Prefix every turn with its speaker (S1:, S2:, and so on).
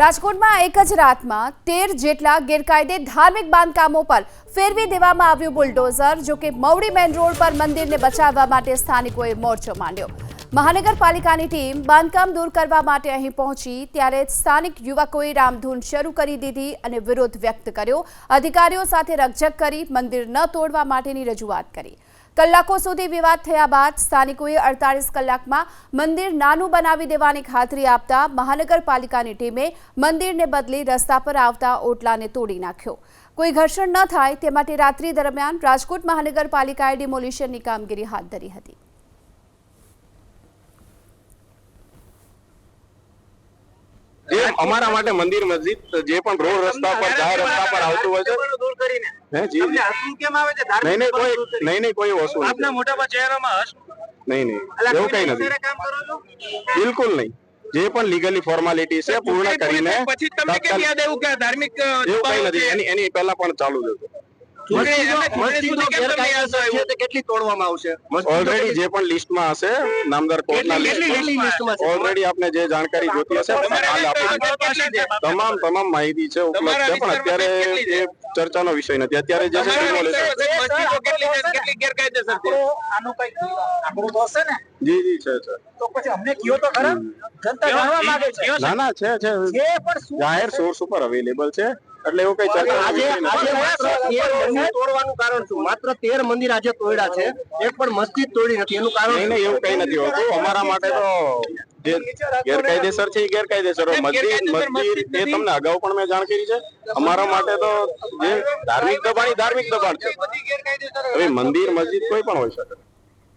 S1: રાજકોટમાં એક જ રાતમાં 13 જેટલા ગેરકાયદે ધાર્મિક બાંધકામો પર ફેરવી દેવામાં આવ્યું બુલડોઝર। જો કે મવડી મેઇન રોડ પર મંદિરને બચાવવા માટે સ્થાનિકોએ મોરચો માંડ્યો। મહાનગરપાલિકાની ટીમ બાંધકામ દૂર કરવા માટે અહીં પહોંચી ત્યારે સ્થાનિક યુવકોએ રામધૂન શરૂ કરી દીધી અને વિરોધ વ્યક્ત કર્યો। અધિકારીઓ સાથે રકઝક કરી મંદિર ન તોડવા માટેની રજૂઆત કરી। કલાકો સુધી વિવાદ થયા બાદ સ્થાનિકોએ 48 કલાકમાં મંદિર નાનું બનાવી દેવાની ખાતરી આપતા મહાનગરપાલિકાની ટીમે મંદિરને બદલી રસ્તા પર આવતા ઓટલાને તોડી નાખ્યો। કોઈ ઘર્ષણ ન થાય તે માટે રાત્રિ દરમિયાન રાજકોટ મહાનગરપાલિકાએ ડિમોલિશનની કામગીરી હાથ ધરી હતી।
S2: અમારા માટે મંદિર મસ્જિદ જે પણ રોડ રસ્તા પર જાહેર રસ્તા પર આવતું હોય છે દૂર કરીને હે જી તમને હસવું કેમ આવે છે નહીં કોઈ વસ્તુ આપના મોટા પર ચહેરામાં હસ નહીં એવું કઈ નથી કામ કરો છો બિલકુલ નહીં જે પણ લીગલી ફોર્માલિટી છે પૂર્ણ કરીને પછી તમને કેમ યાદ આવ્યું કે ધાર્મિક એવું કઈ નથી એની પહેલા પણ ચાલુ જ હતું। કેટલી તોડવામાં આવશે ઓલરેડી જે પણ લિસ્ટમાં હશે નામદાર કોર્ટના લિસ્ટમાં ઓલરેડી આપને જે જાણકારી જોતી હશે તમામ માહિતી છે ઉપલબ્ધ છે, પણ અત્યારે એ ચર્ચાનો વિષય નથી। અત્યારે જે કેટલી ગેરકાયદેસર છે આનો કઈ આંકડો તો હશે ને જી છે તો પછી અમને કયો તો ખરા જનતા જાણવા માંગે છે ના છે પણ જાહેર સોર્સ ઉપર અવેલેબલ છે એટલે એવું કઈ ચર્ચા આજે તોડવાનું કારણ શું? માત્ર 13 મંદિર આજે તોડ્યા છે, એક પણ મસ્જિદ તોડી નથી એનું કારણ નહીં એવું કઈ નથી હોતું। અમારા માટે તો જે ગેરકાયદેસર છે એ ગેરકાયદેસર મસ્જિદ એ તમને અગાઉ પણ મેં જાણ કરી છે। અમારા માટે તો જે ધાર્મિક દબાણ છે હવે મંદિર મસ્જિદ કોઈ પણ હોઈ શકે।